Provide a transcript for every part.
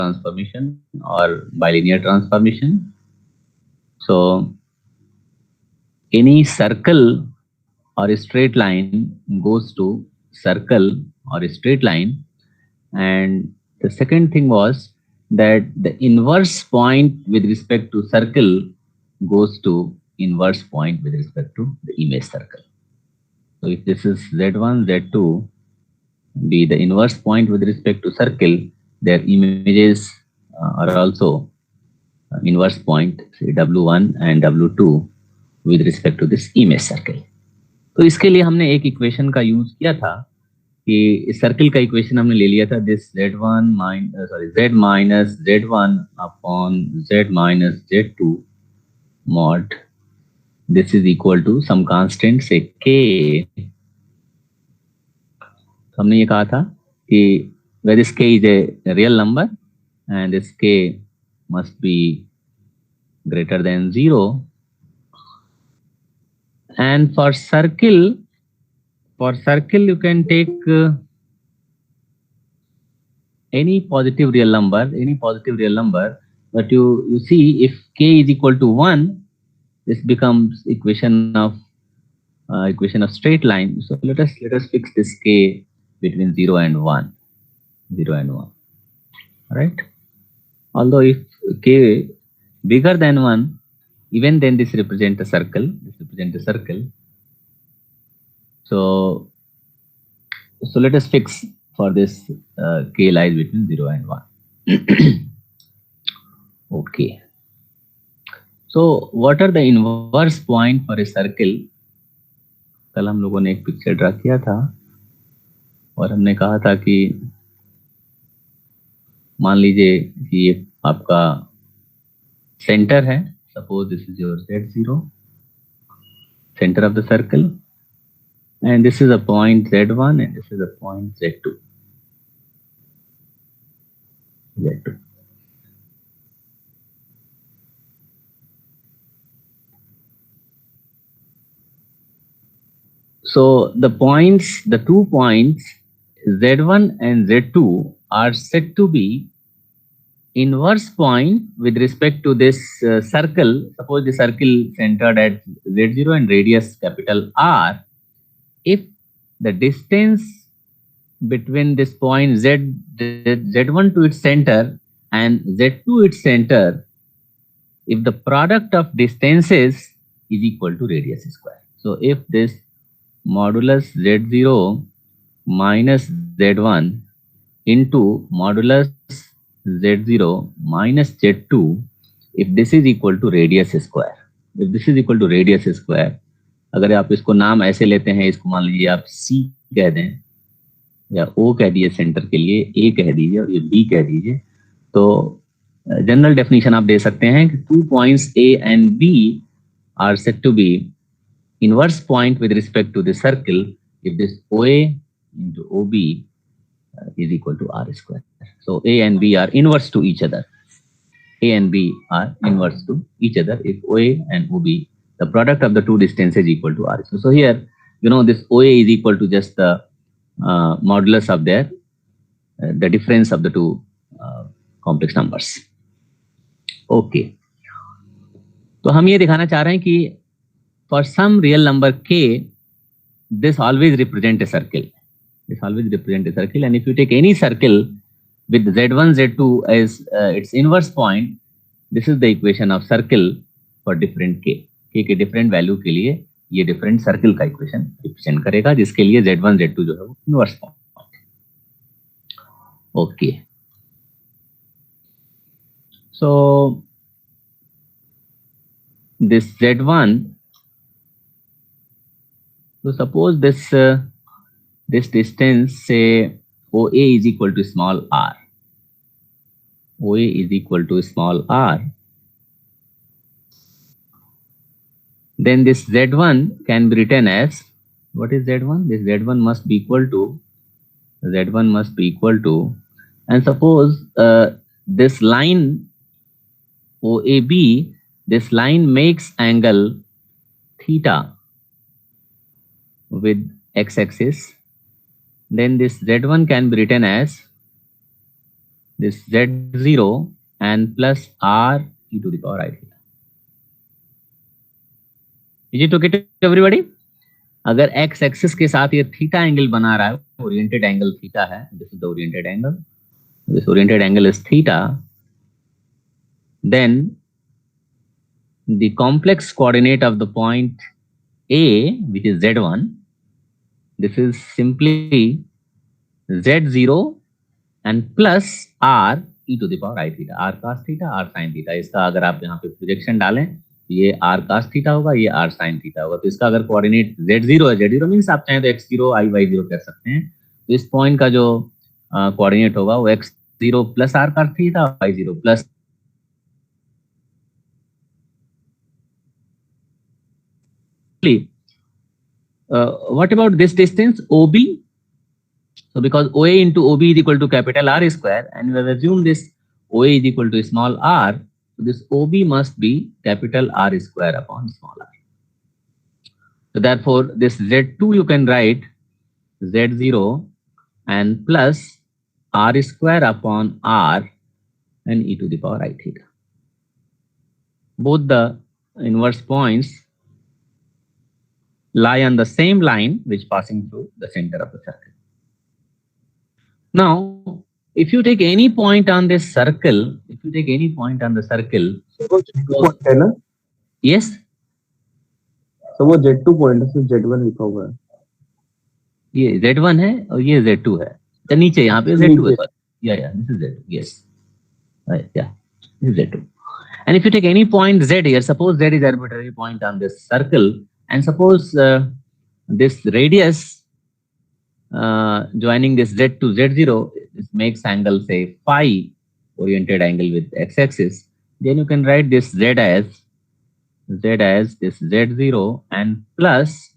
transformation or bilinear transformation. So any circle or a straight line goes to circle or a straight line. And the second thing was that the inverse point with respect to circle goes to inverse point with respect to the image circle. So if this is Z1, Z2 be the inverse point with respect to circle, their images are also inverse point, say W1 and W2 with respect to this image circle. तो इसके लिए हमने एक equation का use किया था कि इस सर्किल का इक्वेशन हमने ले लिया था this Z minus Z1 upon Z minus Z2 mod this is equal to some constant say K. तो हमने ये कहा था कि where this K is a real number and this K must be greater than 0. And for circle you can take any positive real number, but you see if K is equal to 1, this becomes equation of straight line. So let us fix this K between 0 and 1, right? Although if K bigger than 1, even then this represents a circle. So let us fix for this K lies between 0 and 1. Okay. So what are the inverse point for a circle? कल हम लोगों ने एक picture draw किया था और हमने कहा था कि मान लीजिए कि ये आपका सेंटर है. Suppose this is your Z0, center of the circle, and this is a point Z1 and this is a point Z2. So the 2 points Z1 and Z2 are said to be inverse point with respect to this circle. Suppose the circle centered at Z0 and radius capital R. If the distance between this point Z1 to its center and Z2 its center, if the product of distances is equal to radius square. So if this modulus Z0 minus Z1 into modulus Z0 minus Z2, if this is equal to radius square, अगर आप इसको नाम ऐसे लेते हैं, इसको मान लीजिए आप C कह दें या O कह दीजिए सेंटर के लिए, A कह दीजिए और ये B कह दीजिए, तो जनरल डेफिनेशन आप दे सकते हैं कि 2 points A and B are said to be inverse point with respect to the circle if this OA into OB is equal to R square. So A and B are inverse to each other. If OA and OB, the product of the two distances is equal to R. So here, this OA is equal to just the modulus of the difference of the two complex numbers. Okay. तो हम ये दिखाना चाह रहे हैं कि for some real number K, this always represent a circle. And if you take any circle with Z1, Z2 as its inverse point, this is the equation of circle for different K. K के different value के लिए ये different circle का equation represent करेगा, जिसके लिए Z1, Z2 जो है वो inverse point. Okay. So this Z1, so suppose this distance, say OA is equal to small r. Then this Z1 can be written as, what is Z1? This Z1 must be equal to, and suppose this line OAB, this line makes angle theta with x-axis, then this Z1 can be written as this z0 and plus r e to the power I theta. Is it okay to everybody? अगर x axis के साथ ये theta angle बना रहा है, oriented angle theta है, this is the oriented angle, this oriented angle is theta, then the complex coordinate of the point A, which is z1, this is simply z0 and plus r e to the power I theta, r cos theta, r sin theta. इसका अगर आप यहाँ पे projection डालें, ये r cos theta होगा, ये r sin theta होगा. तो इसका अगर कोऑर्डिनेट z0 है, z0 मीन्स आप चाहें तो x0 i y0 कर सकते हैं. तो इस पॉइंट का जो कोऑर्डिनेट होगा वो x0 plus r cos theta, y0 plus what about this distance OB? So because OA into OB is equal to capital R square, and we have assumed this OA is equal to small r, so this OB must be capital R square upon small r. So therefore this Z2 you can write Z0 and plus R square upon R and e to the power I theta. Both the inverse points lie on the same line which passing through the center of the circle. Now, if you take any point on this circle, yes. So वो Z2 point है, Z1 लिखा हुआ है. ये Z1 है और ये Z2 है. तो नीचे यहाँ पे Z2 है. Yeah, this is Z2. Yes. Yeah, this is Z2. And if you take any point Z here, suppose Z is arbitrary point on this circle, and suppose this radius joining this Z to Z0, this makes angle say phi, oriented angle with x-axis, then you can write this Z as this Z0 and plus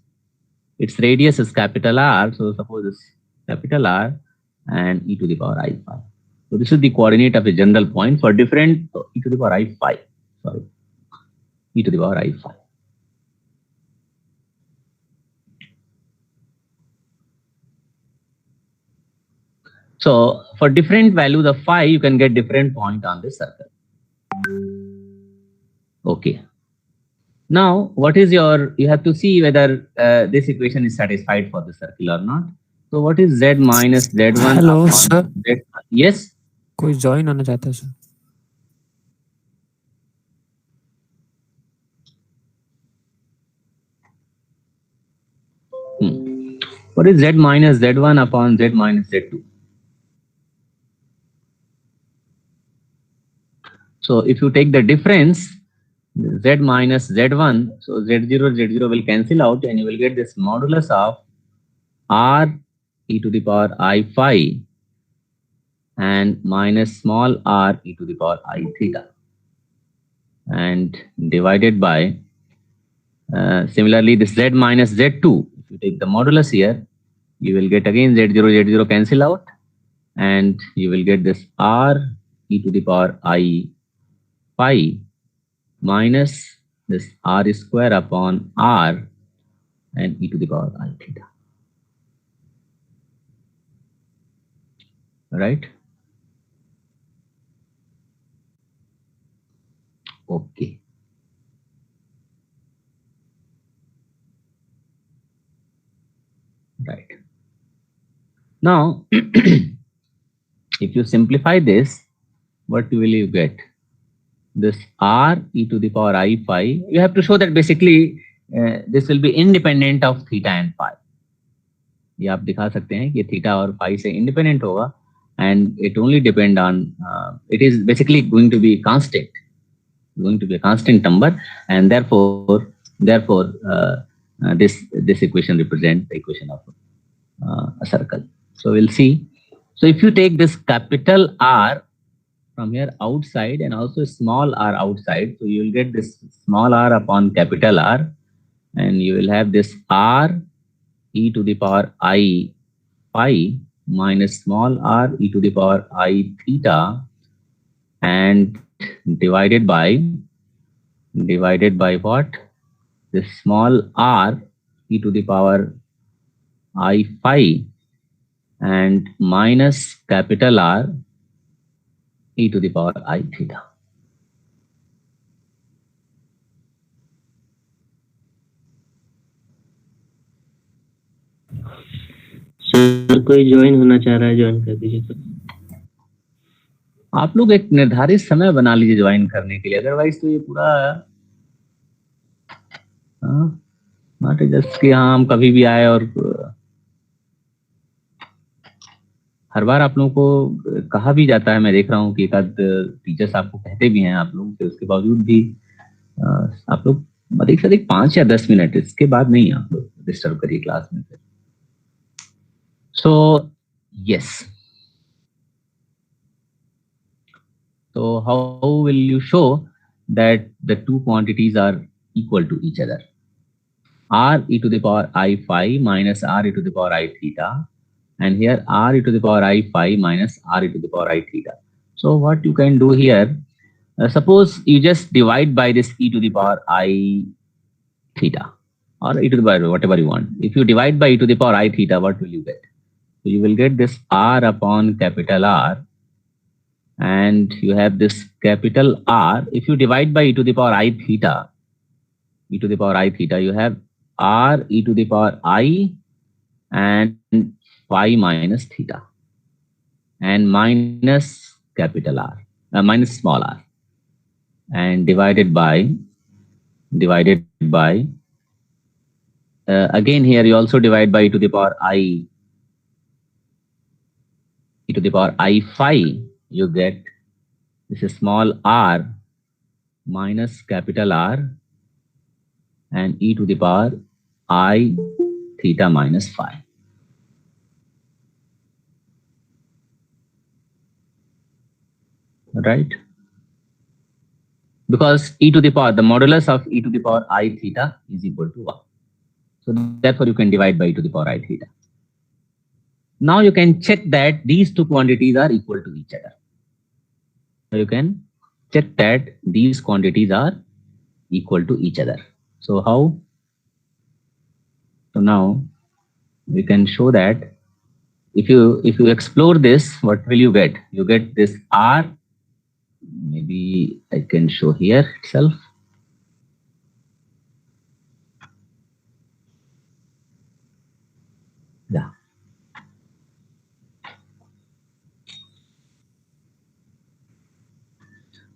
its radius is capital R, so suppose it's capital R and e to the power I phi. So this is the coordinate of a general point for different e to the power I phi, e to the power I phi. So for different values of phi, you can get different point on this circle. Okay. Now, what is your, you have to see whether this equation is satisfied for the circle or not. So what is Z minus Z1? Hello, sir. Z, yes? कोई join होना चाहता है sir? What is Z minus Z1 upon Z minus Z2? So if you take the difference, Z minus Z1, so Z0 will cancel out and you will get this modulus of R e to the power I phi and minus small r e to the power I theta, and divided by similarly this Z minus Z2. If you take the modulus here, you will get again Z0 cancel out and you will get this R e to the power I phi minus this R square upon R and e to the power I theta. Right? Okay. Right. Now, if you simplify this, what will you get? This R e to the power I phi, you have to show that basically this will be independent of theta and phi. ये आप दिखा सकते हैं कि theta और phi से independent होगा, and it only depend on, it is basically going to be constant, number, and therefore this equation represents the equation of a circle. So we'll see. So if you take this capital R from here outside and also small r outside, so you will get this small r upon capital R, and you will have this R e to the power I phi minus small r e to the power I theta, and divided by what? This small r e to the power I phi and minus capital R e to the power I theta. Sir कोई join होना चाह रहा है, join कर दीजिए sir. आप लोग एक निर्धारित समय बना लीजिए ज्वाइन करने के लिए, अदरवाइज तो ये पूरा नॉट जस्ट कि हाँ हम कभी भी आए और हर बार आप लोगों को कहा भी जाता है, मैं देख रहा हूँ कि एक आध टीचर्स आपको कहते भी हैं, आप लोग फिर उसके बावजूद भी आप लोग अधिक से अधिक 5 या 10 मिनट, इसके बाद नहीं आप लोग डिस्टर्ब करिए क्लास में फिर। So yes, so how will you show that the two quantities are equal to each other? R e to the power I phi minus R e to the power I theta, and here R e to the power I phi minus R e to the power I theta. So what you can do here, suppose you just divide by this e to the power I theta or e to the power whatever you want. If you divide by e to the power I theta, what will you get? So you will get this R upon capital R, and you have this capital R. If you divide by e to the power I theta, e to the power I theta, you have R e to the power I and phi minus theta, and minus capital R, minus small r, and divided by again here you also divide by e to the power I phi, you get this is small r minus capital R and e to the power I theta minus phi. Right? Because e to the power, the modulus of e to the power I theta is equal to 1. So therefore you can divide by e to the power I theta. Now you can check that these two quantities are equal to each other. So you can check that these quantities are equal to each other. So how? So now we can show that if you explore this, what will you get? You get this R. Maybe I can show here itself. Yeah.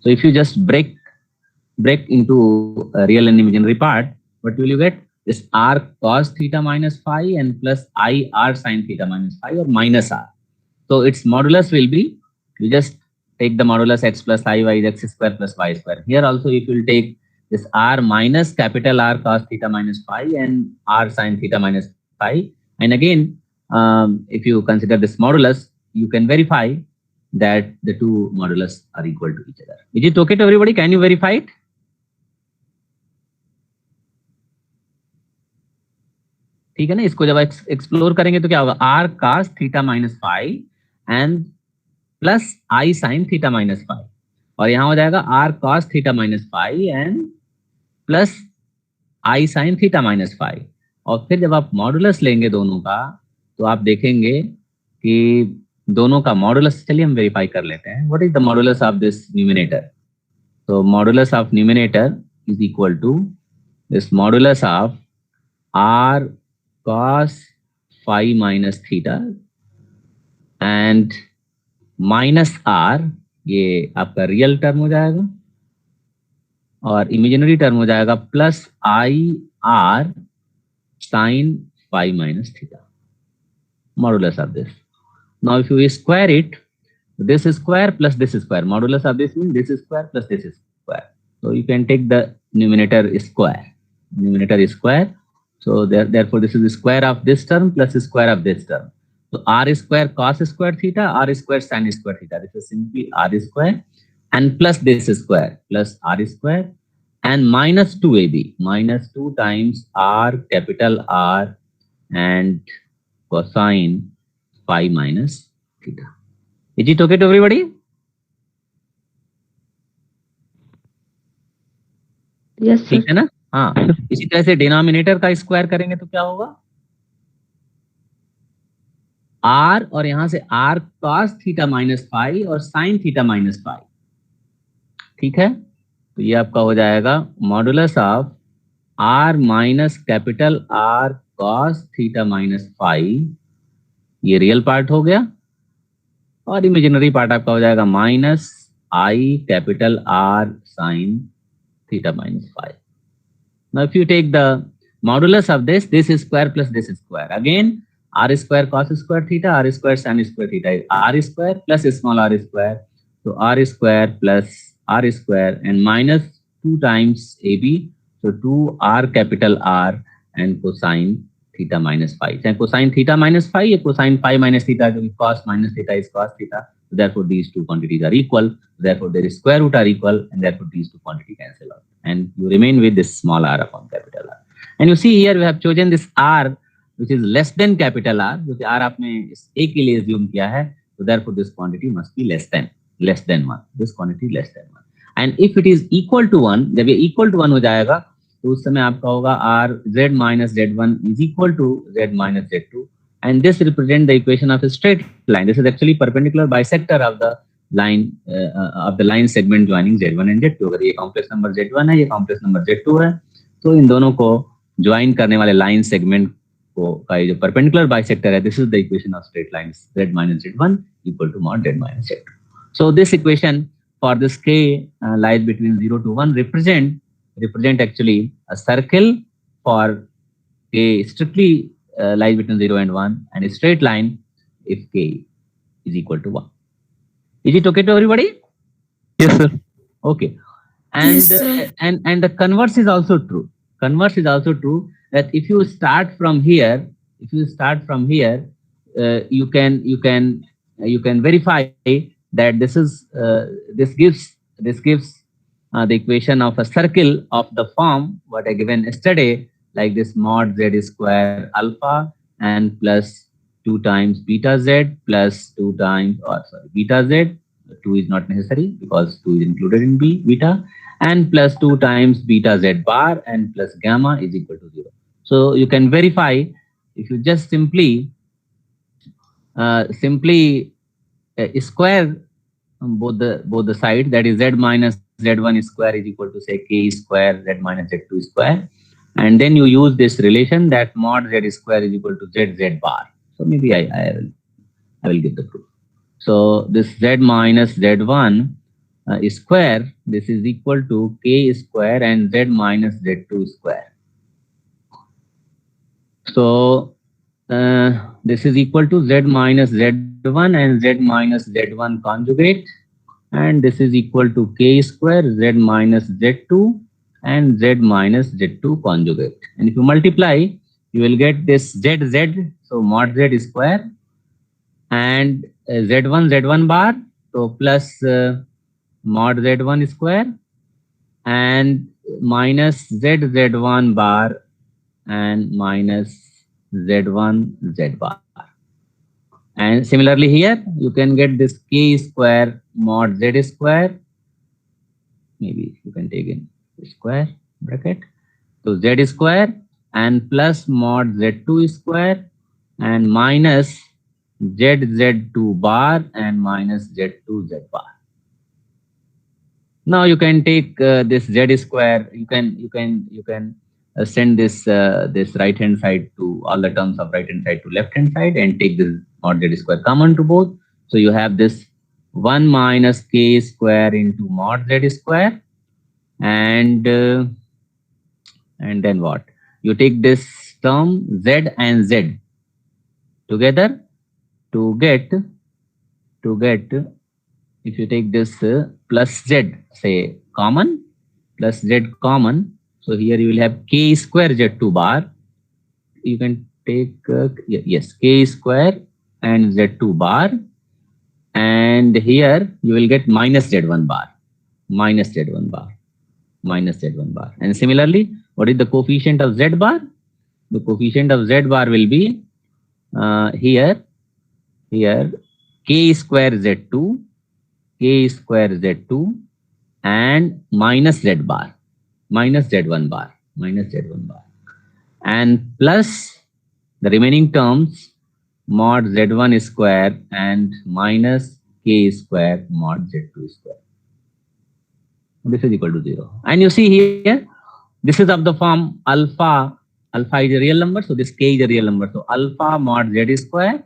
So if you just break into a real and imaginary part, what will you get? This R cos theta minus phi and plus I R sin theta minus phi or minus R. So its modulus will be, you just take the modulus x plus I y is x square plus y square. Here also if you will take this R minus capital R cos theta minus phi and R sin theta minus phi. And again, if you consider this modulus, you can verify that the two modulus are equal to each other. Is it okay to everybody? Can you verify it? ठीक है ना, इसको जब explore करेंगे तो क्या होगा, R cos theta minus phi and plus I sin theta minus phi, और यहां हो जाएगा R cos theta minus phi and plus I sin theta minus phi. और फिर जब आप मॉडुलस लेंगे दोनों का, तो आप देखेंगे कि दोनों का मॉडुलस, चलिए हम वेरीफाई कर लेते हैं। What is the modulus of this numerator? तो modulus of numerator is equal to this modulus of R cos phi minus theta and minus R, ये आपका रियल टर्म हो जाएगा, और इमेजिनरी टर्म हो जाएगा plus I R sin phi minus theta, modulus of this. Now if you square it, this is square plus this is square, modulus of this means this is square plus this is square. So you can take the numerator square, numerator is square. So therefore this is the square of this term plus the square of this term. So R square cos square theta, R square sin square theta. This is simply R square and plus this square plus R square and minus 2AB, minus 2 times R capital R and cosine phi minus theta. Is it okay to everybody? Yes, sir. ठीक है ना? हाँ, इसी तरह से denominator का square करेंगे तो क्या होगा? r और यहां से r cos theta minus phi और sin थीटा माइनस फाई, ठीक है। तो ये आपका हो जाएगा modulus of r minus capital R cos theta minus phi, ये रियल पार्ट हो गया, और इमेजिनरी पार्ट आपका हो जाएगा minus I capital R sin theta minus phi. Now if you take the modulus of this square plus this square, again r square cos square theta, r square sin square theta is r square plus small r square, so r square plus r square and minus 2 times ab, so 2r capital R and cosine theta minus phi. चाहे cosine theta minus phi या cosine phi minus theta, क्योंकि cos minus theta is cos theta, so therefore these two quantities are equal, therefore their square root are equal, and therefore these two quantities cancel out, and you remain with this small r upon capital R. And you see here we have chosen this r which is less than capital R, क्योंकि r आपने इस a के लिए assume किया है, so therefore this quantity must be less than 1, this quantity less than 1. And if it is equal to 1, जब ये equal to 1 हो जाएगा, तो उस समय आपका होगा r z minus z1 is equal to z minus z2, and this represent the equation of a straight line. This is actually perpendicular bisector of the line segment joining z1 and z2. अगर ये complex number z1 है, ये complex number z2 है, तो इन दोनों को join करने वाले लाइन सेगमेंट को का ये जो परपेंडिकुलर बाइसेक्टर है, this is the equation of straight lines z minus z1 equal to mod z minus z2. So this equation for this k lies between 0 to 1 represent actually a circle for k strictly lies between 0 and 1, and a straight line if k is equal to 1. Is it okay to everybody? Yes, sir. Okay. And Yes, sir. And the converse is also true. Converse is also true, that if you start from here, you can verify that this gives the equation of a circle of the form what I given yesterday, like this mod z square alpha and plus 2 times beta z plus 2 times, beta z, 2 is not necessary because 2 is included in beta, and plus 2 times beta z bar and plus gamma is equal to 0. So you can verify if you just simply square both the sides, that is z minus z1 square is equal to say k square z minus z2 square, and then you use this relation that mod z square is equal to z bar. So maybe I will give the proof. So this z minus z1 square, this is equal to k square and z minus z2 square. So this is equal to z minus z1 and z minus z1 conjugate, and this is equal to k square z minus z2 and z minus z2 conjugate. And if you multiply, you will get this z, so mod z square, and z1 bar, so plus mod z1 square and minus z1 bar and minus z1 z bar. And similarly here you can get this k square mod z square, maybe you can take in square bracket, so z square and plus mod z2 square and minus z2 bar and minus z2 z bar. Now you can take this z square, you can send this right hand side to all the terms of right hand side to left hand side and take this mod z square common to both. So you have this 1 minus k square into mod z square, and then what? You take this term z and z together to get if you take this plus z say common, plus z common, so here you will have k square z2 bar. You can take yes, k square and z2 bar, and here you will get minus z1 bar, and similarly, what is the coefficient of z bar? The coefficient of z bar will be here k square z2 and minus z bar, minus z1 bar, and plus the remaining terms mod z1 square and minus k square mod z2 square. This is equal to 0. And you see here, this is of the form alpha. Alpha is a real number, so this k is a real number. So alpha mod z square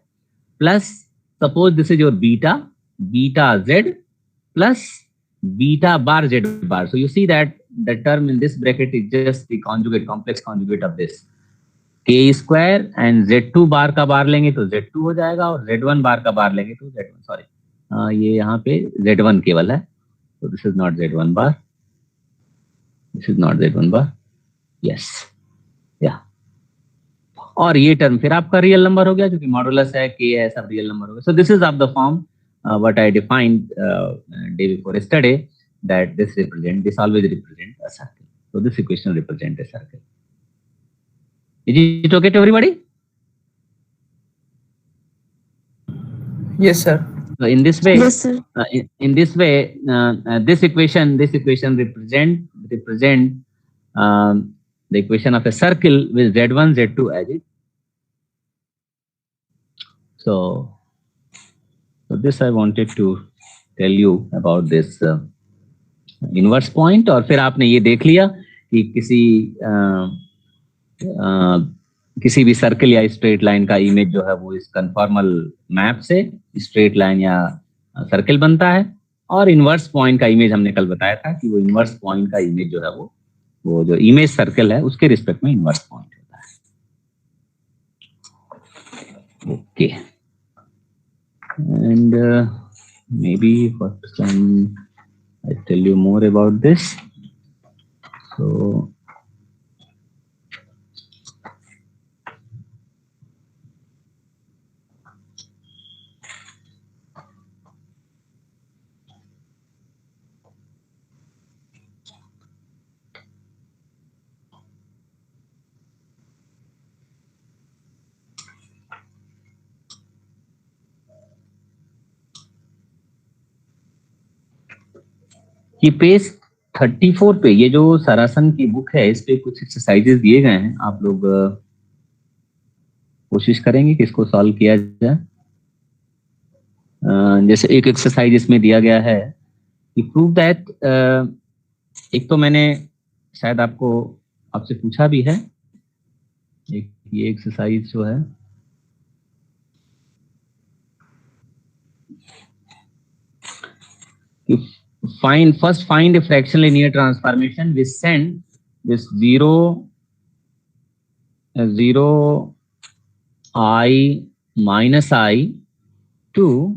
plus, suppose this is your beta, beta z plus beta bar z bar. So you see that the term in this bracket is just the conjugate, complex conjugate of this k square, and z2 बार का बार लेंगे तो z2 हो जाएगा, और z1 बार का बार लेंगे तो z1, sorry ये यहाँ पे z1 केवल है, तो this is not z1 bar, this is not z1 bar, yes, या, और ये टर्म फिर आपका रियल नंबर हो गया, क्योंकि मॉडुलस है, k है, सब रियल नंबर हो गया. सो this is of the form what I defined day before yesterday, that this always represent a circle. So this equation represents a circle. Is it okay to everybody? Yes, sir. So in this way, Yes, sir. in this way, this equation represent the equation of a circle with z1, z2 as it. So this I wanted to tell you about this inverse point. और फिर आपने ये देख लिया कि किसी भी circle या स्ट्रेट लाइन का इमेज जो है वो इस कन्फॉर्मल मैप से स्ट्रेट लाइन या सर्कल बनता है, और इनवर्स पॉइंट का इमेज हमने कल बताया था कि वो इनवर्स पॉइंट का इमेज जो है वो जो इमेज सर्कल है उसके रिस्पेक्ट में इनवर्स पॉइंट होता है. Okay, and maybe first time I tell you more about this. So ये पेज 34 पे, ये जो सरासन की बुक है, इस पे कुछ एक्सरसाइजेस दिए गए हैं. आप लोग कोशिश करेंगे कि इसको सॉल्व किया जाए. जैसे एक एक्सरसाइज इसमें दिया गया है कि प्रूव दैट, एक तो मैंने शायद आपसे पूछा भी है, एक ये एक्सरसाइज जो है, first find a fractional linear transformation which send this 0 I minus I to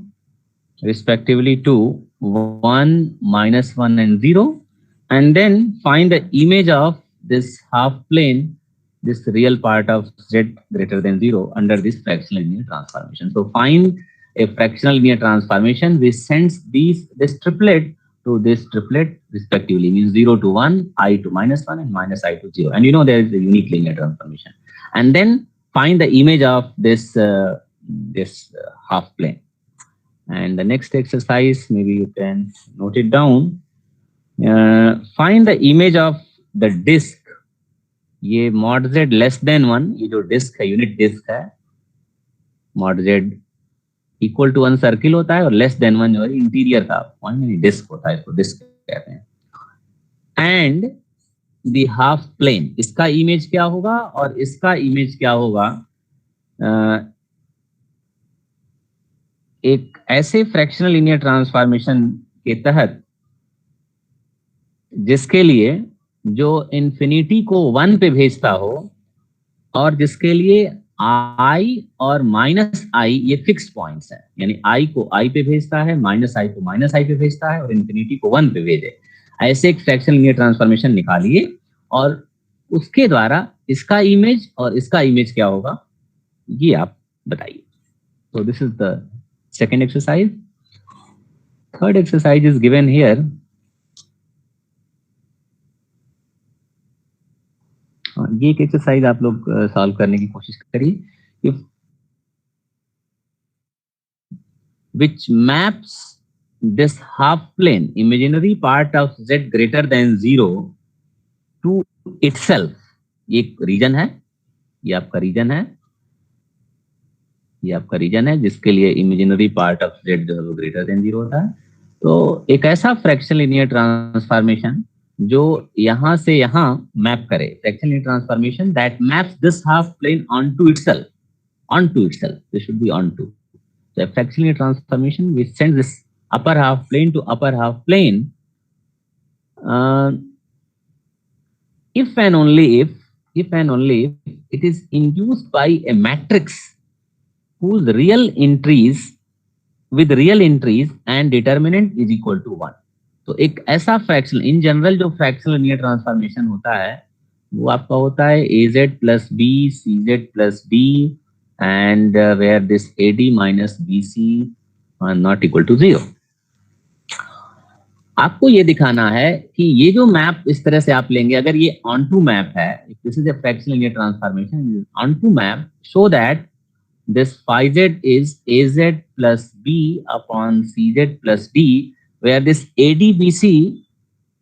respectively to 1 minus 1 and 0, and then find the image of this half plane, this real part of z greater than 0 under this fractional linear transformation. So find a fractional linear transformation which sends this triplet to this triplet respectively, means 0 to 1, I to minus 1, and minus I to 0. And you know there is a unique linear transformation. And then find the image of this half plane. And the next exercise, maybe you can note it down. Find the image of the disk. ये mod z less than 1, ये जो disk है, unit disk है, mod z equal to 1 circle होता है, और less than 1 जो है इंटीरियर का पॉइंट, यानी डिस्क होता है, इसको डिस्क कहते हैं. एंड द हाफ प्लेन, इसका इमेज क्या होगा और इसका इमेज क्या होगा. एक ऐसे फ्रैक्शनल लीनियर ट्रांसफॉर्मेशन के तहत जिसके लिए जो इन्फिनिटी को 1 पे भेजता हो, और जिसके लिए I और माइनस I ये फिक्स्ड पॉइंट्स हैं, यानी I को I पे भेजता है, माइनस I को माइनस I पे भेजता है, और इन्फिनिटी को 1 पे भेजे. ऐसे एक फ्रैक्शनल लीनियर ट्रांसफॉर्मेशन निकालिए, और उसके द्वारा इसका इमेज और इसका इमेज क्या होगा ये आप बताइए. So this is the second exercise. Third exercise is given here. ये एक एक्सरसाइज आप लोग सॉल्व करने की कोशिश करिए. Which maps this half plane, imaginary part of z greater than 0 to itself. ये एक रीजन है, ये आपका रीजन है, ये आपका रीजन है जिसके लिए इमेजिनरी पार्ट ऑफ z जो है वो ग्रेटर देन 0 होता है। तो एक ऐसा फ्रैक्शनल लीनियर ट्रांसफॉर्मेशन जो यहाँ से यहाँ मैप करे, fractional linear transformation that maps this half plane onto itself, this should be onto. So a fractional linear transformation which sends this upper half plane to upper half plane, if and only if it is induced by a matrix whose real entries with real entries and determinant is equal to 1. तो एक ऐसा fractional, in general जो fractional linear transformation होता है वो आपका होता है az plus b cz plus d and where this ad minus bc are not equal to 0. आपको ये दिखाना है कि ये जो मैप इस तरह से आप लेंगे, अगर ये ऑन टू मैप है, this is a fractional linear transformation onto map, show that this phi z is az plus b upon cz plus d, where this ad bc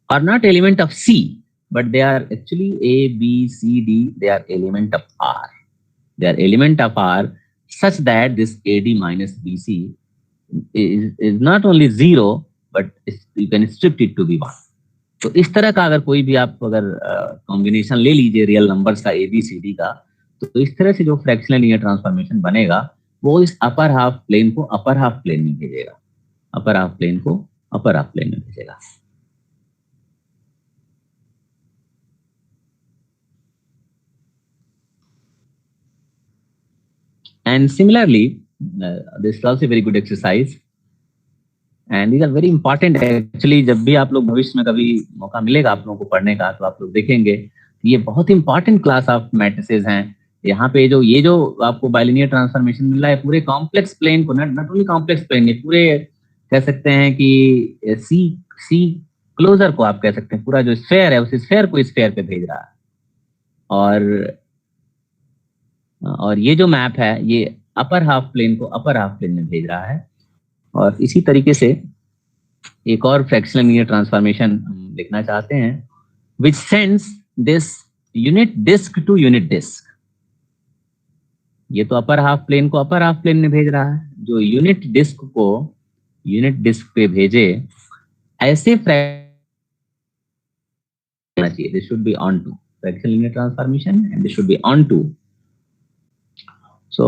are not element of c, but they are actually a b c d, they are element of r, they are element of r, such that this ad minus bc is not only 0 but you can strip it to be 1. तो इस तरह का अगर कोई भी आप अगर combination ले लीजिए रियल नंबर्स का ए बी सी डी का, तो इस तरह से जो फ्रैक्शनल लीनियर ट्रांसफॉर्मेशन बनेगा वो इस अपर हाफ प्लेन को अपर हाफ प्लेन में भेजेगा, अपर हाफ प्लेन को अपर हाफ प्लेन में भेजेगा। And similarly, this is also a very good exercise and these are very important actually। जब भी आप लोग भविष्य में कभी मौका मिलेगा आप लोगों को पढ़ने का तो आप लोग देखेंगे ये बहुत इंपॉर्टेंट क्लास ऑफ मैट्रिसेस हैं। यहाँ पे जो ये जो आपको बाइलिनियर ट्रांसफॉर्मेशन मिल रहा है पूरे कॉम्प्लेक्स प्लेन को, नॉट ओनली कॉम्प्लेक्स प्लेन, ये पूरे कह सकते हैं कि सी क्लोजर को आप कह सकते हैं, पूरा जो स्फेयर है उस स्फेयर को स्फेयर पे भेज रहा है। और ये जो मैप है ये अपर हाफ प्लेन को अपर हाफ प्लेन में भेज रहा है। और इसी तरीके से एक और फ्रैक्शनल लीनियर ट्रांसफॉर्मेशन हम लिखना चाहते हैं which sends this unit disc to unit disc. ये तो अपर हाफ प्लेन को अपर हाफ प्लेन में भेज रहा है, जो यूनिट डिस्क को यूनिट डिस्क पे भेजे ऐसे चाहिए, this should be onto fractional linear transformation and this should be onto. So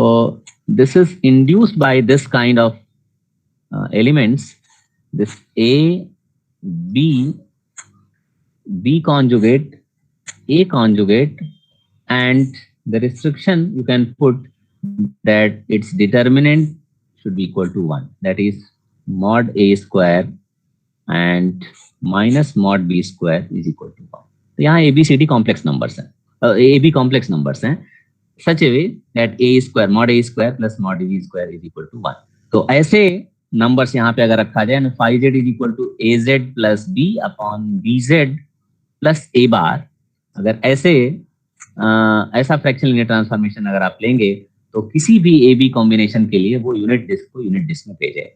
this is induced by this kind of elements, this A, B, B conjugate, A conjugate, and the restriction you can put that its determinant should be equal to 1, that is mod A square and minus mod B square is equal to 1. तो यहाँ A B C D complex numbers हैं, A B complex numbers हैं, such a way that A square mod A square plus mod B square is equal to 1. तो ऐसे numbers यहाँ पे अगर रखा जाए ना, phi z is equal to AZ plus B upon BZ plus A bar, अगर ऐसा फ्रैक्शनल लीनियर ट्रांसफॉर्मेशन अगर आप लेंगे तो किसी भी ए बी कॉम्बिनेशन के लिए वो यूनिट डिस्क को यूनिट डिस्क में भेजे,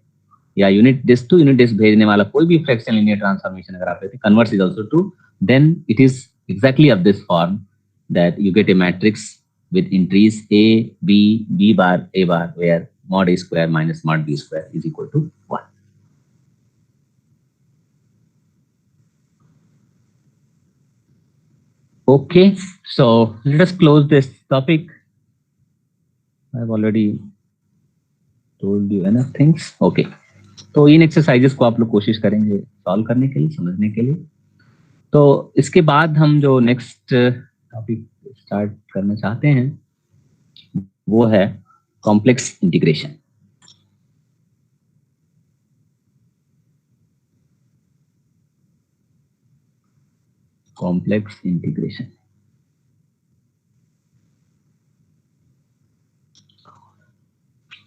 या unit disc to unit disk भेजने वाला कोई भी फ्रैक्शनल लीनियर ट्रांसफॉर्मेशन अगर आप लेते हैं, converse is also true, then it is exactly of this form that you get a matrix with entries A, B, B bar, A bar, where mod A square minus mod B square is equal to 1. Okay, so let us close this topic. I've already told you enough things. Okay, तो इन exercises को आप लोग कोशिश करेंगे solve करने के लिए, समझने के लिए। तो इसके बाद हम जो नेक्स्ट टॉपिक स्टार्ट करना चाहते हैं वो है कॉम्प्लेक्स इंटीग्रेशन। कॉम्प्लेक्स इंटीग्रेशन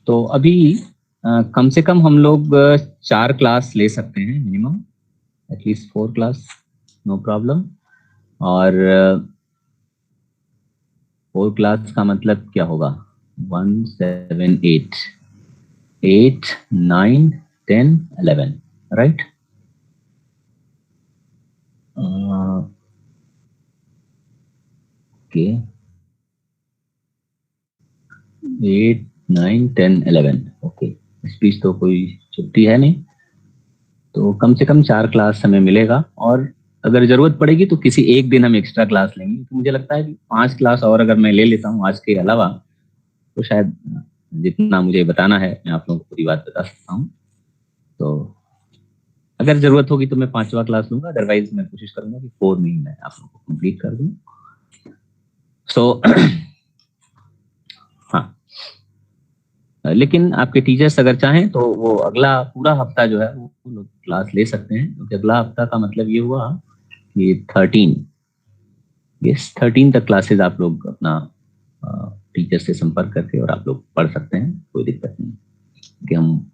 तो अभी कम से कम हम लोग 4 क्लास ले सकते हैं minimum, at least 4 class, no problem. और 4 क्लास का मतलब क्या होगा, 1 7 8 8 9 10 11, राइट। Okay, 8 9, 10, 11 okay. इस बीच तो कोई छुट्टी है नहीं, तो कम से कम 4 क्लास हमें मिलेगा, और अगर जरूरत पड़ेगी तो किसी एक दिन हम एक्स्ट्रा क्लास लेंगे। तो मुझे लगता है कि 5 क्लास और अगर मैं ले लेता हूँ आज के अलावा, तो शायद जितना मुझे बताना है मैं आप लोगों को पूरी बात बता सकता हूँ। तो अगर जरूरत होगी तो मैं 5वां क्लास लूंगा, अदरवाइज मैं कोशिश करूंगा कि 4 में ही मैं आप लोगों को कंप्लीट कर दूं। सो हाँ, लेकिन आपके टीचर्स अगर चाहें तो वो अगला पूरा हफ्ता जो है वो लोग क्लास ले सकते हैं, क्योंकि अगला हफ्ता का मतलब ये हुआ कि 13 तक क्लासेस आप लोग अपना टीचर से संपर्क करके और आप लोग पढ़ सकते हैं, कोई दिक्कत नहीं। कि हम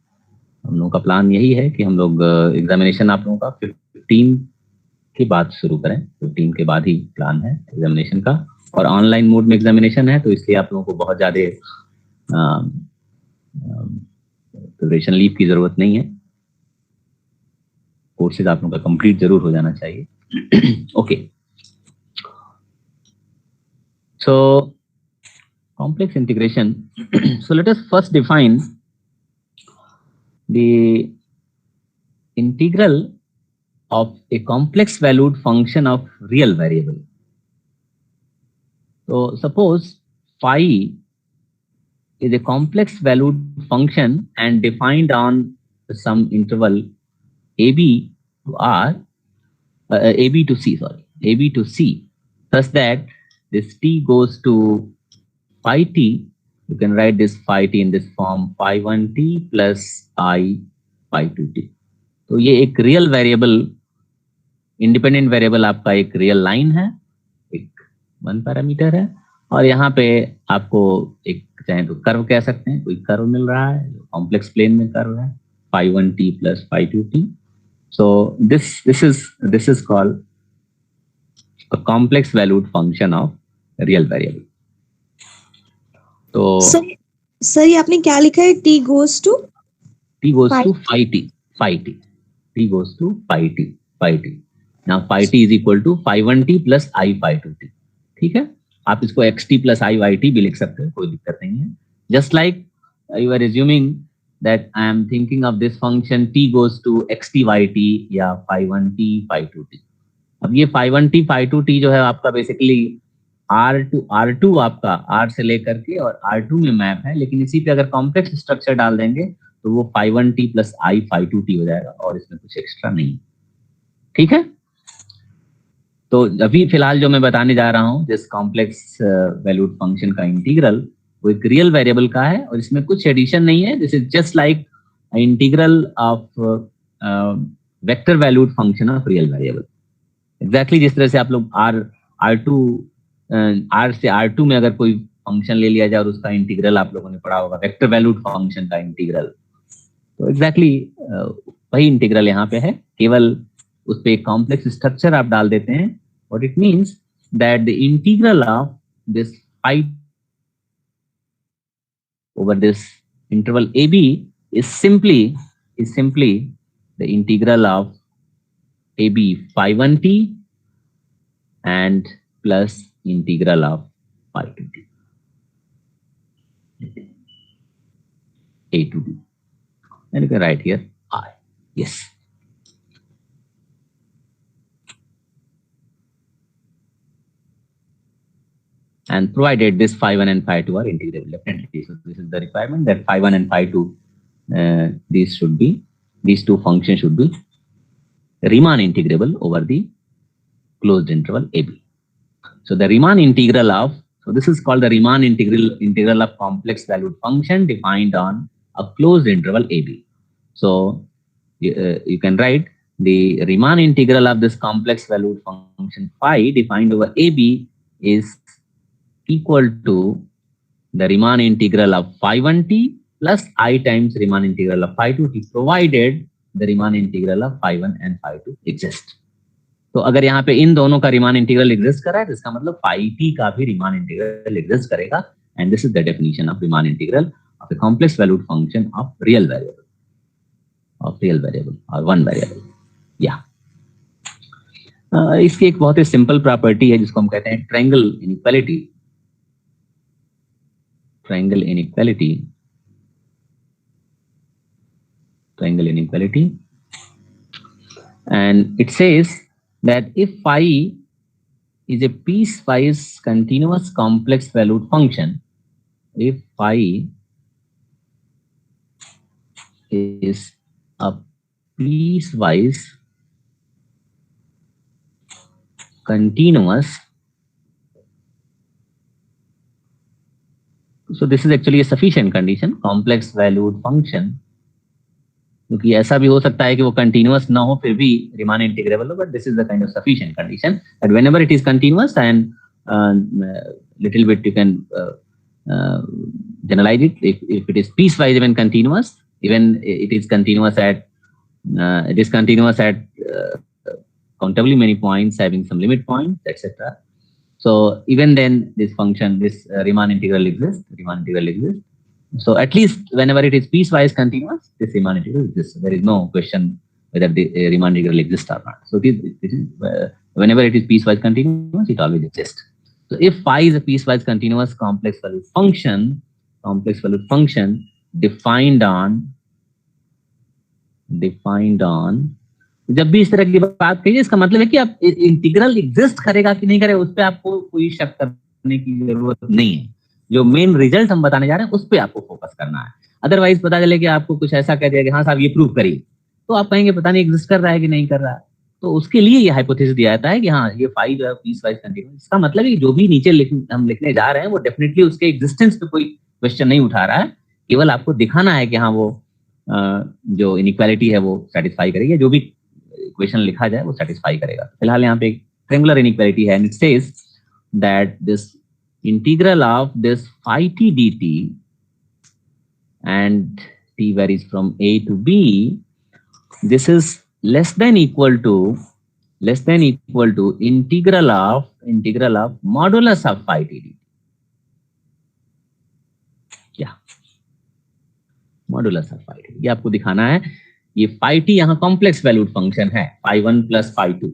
लोगों का प्लान यही है कि हम लोग एग्जामिनेशन आप लोगों का 15 के बाद शुरू करें। 15 के बाद ही प्लान है एग्जामिनेशन का, और ऑनलाइन मोड में एग्जामिनेशन है, तो इसलिए आप लोगों को बहुत ज़्यादा प्रिपरेशन लीव की जरूरत नहीं है। कोर्सेज आप लोगों का कंप्लीट जरूर हो जाना चाहिए। Okay, so complex integration. So let us first define the integral of a complex valued function of real variable. So suppose phi is a complex valued function and defined on some interval ab to r, ab to c, such that this t goes to phi t. You can write this phi t in this form, phi 1t plus I phi 2t. तो ये एक real variable, independent variable आपका एक real line है, एक 1 parameter है, और यहाँ पे आपको एक चाहे तो कर्व कह सकते हैं, कोई कर्व मिल रहा है जो कॉम्प्लेक्स प्लेन में कर्व है, phi 1t plus phi 2t. So this is called a complex valued function of real variable. तो सर ये आपने क्या लिखा है? t goes to phi goes to phi t. Now phi t is equal to phi 1t plus I phi 2t. ठीक है, आप इसको xt plus I y t भी लिख सकते हैं, कोई दिक्कत नहीं है। Just like you are assuming that I am thinking of this function t goes to xt y t या phi 1t phi 2t. अब ये phi 1t phi 2t जो है आपका बेसिकली R2 आपका R से लेकर के और R2 में मैप है, लेकिन इसी पे अगर कॉम्प्लेक्स स्ट्रक्चर डाल देंगे तो वो phi 1t plus I phi 2t हो जाएगा, और इसमें कुछ एक्स्ट्रा नहीं। ठीक है, तो अभी फिलहाल जो मैं बताने जा रहा हूँ, जिस कॉम्प्लेक्स वैल्यूड फंक्शन का इंटीग्रल, वो एक रियल वेरिएबल का है और इसमें कुछ एडिशन नहीं है। This is just like integral of vector valued function of real variable. Exactly जिस तरह से आप लोग R से R2 में अगर कोई फंक्शन ले लिया जाए और उसका इंटीग्रल आप लोगों ने पढ़ा होगा, वेक्टर वैल्यूड फंक्शन का इंटीग्रल, तो एग्जैक्टली वही इंटीग्रल यहाँ पे है, केवल उस पे एक कॉम्प्लेक्स स्ट्रक्चर आप डाल देते हैं। What it means that the integral of this phi over this interval AB is simply the integral of AB phi 1t and plus integral of phi 2t a to b, and you can write here I. Yes. And provided this phi 1 and phi 2 are integrable, definitely. So this is the requirement that phi 1 and phi 2, these two functions should be Riemann integrable over the closed interval AB. So the Riemann integral of, so this is called the Riemann integral of complex valued function defined on a closed interval AB. So you can write the Riemann integral of this complex valued function phi defined over AB is equal to the Riemann integral of phi 1t plus I times Riemann integral of phi 2t, provided the Riemann integral of phi 1 and phi 2 exist. तो अगर यहाँ पे इन दोनों का Riemann integral exist कर रहा है तो इसका मतलब phi t का भी Riemann integral exist करेगा, and this is the definition of Riemann integral of a complex valued function of real variable or one variable. Yeah. इसकी एक बहुत ही सिंपल प्रॉपर्टी है जिसको हम कहते हैं triangle inequality. triangle inequality, and it says that if phi is a piecewise continuous complex valued function, if phi is a piecewise continuous, so this is actually a sufficient condition, complex valued function, क्योंकि ऐसा भी हो सकता है कि वो continuous ना हो फिर भी रीमान इंटीग्रेबल हो, but this is the kind of sufficient condition that whenever it is continuous and little bit you can generalize it. If it is piecewise even continuous, even it is continuous at countably many points having some limit points, etc. So even then this function, this Riemann integral exists. So at least whenever it is piecewise continuous, this Riemann integral exists. There is no question whether the Riemann integral exists or not. So it is whenever it is piecewise continuous, it always exists. So if phi is a piecewise continuous complex valued function defined on, जब भी इस तरह की बात कहिए इसका मतलब है कि आप इंटीग्रल एग्जिस्ट करेगा कि नहीं करेगा उस पर आपको कोई शक करने की जरूरत नहीं है. जो मेन रिजल्ट हम बताने जा रहे हैं उस पर आपको फोकस करना है. अदरवाइज पता चले कि आपको कुछ ऐसा कह दिया कि हाँ साहब ये प्रूव करिए, तो आप कहेंगे पता नहीं एग्जिस्ट कर रहा है कि नहीं कर रहा है. तो उसके लिए ये हाइपोथेसिस दिया जाता है कि हाँ ये फाई जो है पीसवाइज कंटीन्यूअस, इसका मतलब है कि जो भी नीचे हम लिखने जा रहे हैं वो डेफिनेटली उसके एग्जिस्टेंस पे कोई क्वेश्चन नहीं उठा रहा है, केवल आपको दिखाना है कि हाँ वो जो इनइक्वालिटी है वो सेटिस्फाई करेगी, जो भी इक्वेशन लिखा जाए वो सेटिस्फाई करेगा. फिलहाल यहाँ पे एक ट्रायंगुलर इनइक्वालिटी है and it says that this integral of this phi t dt and t varies from a to b, this is less than equal to integral of modulus of phi t dt. क्या modulus of phi t, ये आपको दिखाना है. ये phi t यहाँ complex valued function है, phi 1 plus phi 2,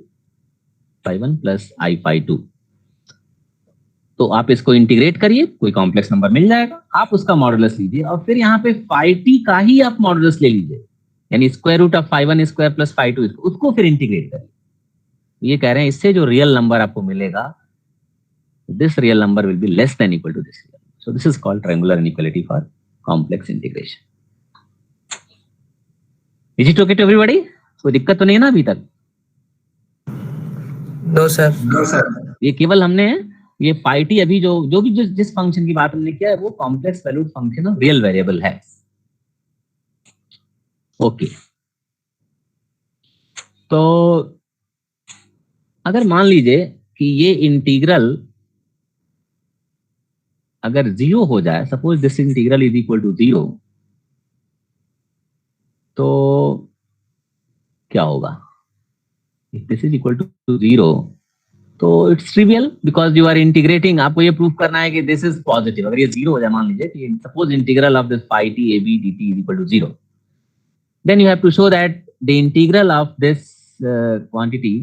phi 1 plus I phi 2. तो आप इसको इंटीग्रेट करिए, कोई कॉम्प्लेक्स नंबर मिल जाएगा, आप उसका मॉडुलस लीजिए और फिर यहाँ पे phi t का ही आप मॉडुलस ले लीजिए, यानी square root of phi 1 square plus phi 2, उसको फिर इंटीग्रेट करिए. ये कह रहे हैं इससे जो रियल नंबर आपको मिलेगा, this real number will be less than equal to this. So this is called triangular inequality for complex integration. Is it okay to everybody? कोई दिक्कत तो नहीं है ना अभी तक? No sir. ये केवल हमने ये phi t अभी जो भी जिस फंक्शन की बात हमने किया है वो complex valued function of real variable है. ओके, तो अगर मान लीजिए कि ये इंटीग्रल अगर 0 हो जाए, suppose this integral is equal to 0, तो क्या होगा? If this is equal to 0 तो it's trivial because you are integrating. आपको ये प्रूफ करना है कि दिस इज पॉजिटिव. अगर ये 0 हो जाए, मान लीजिए कि suppose integral of this phi t a b dt is equal to 0, then you have to show that the integral of this quantity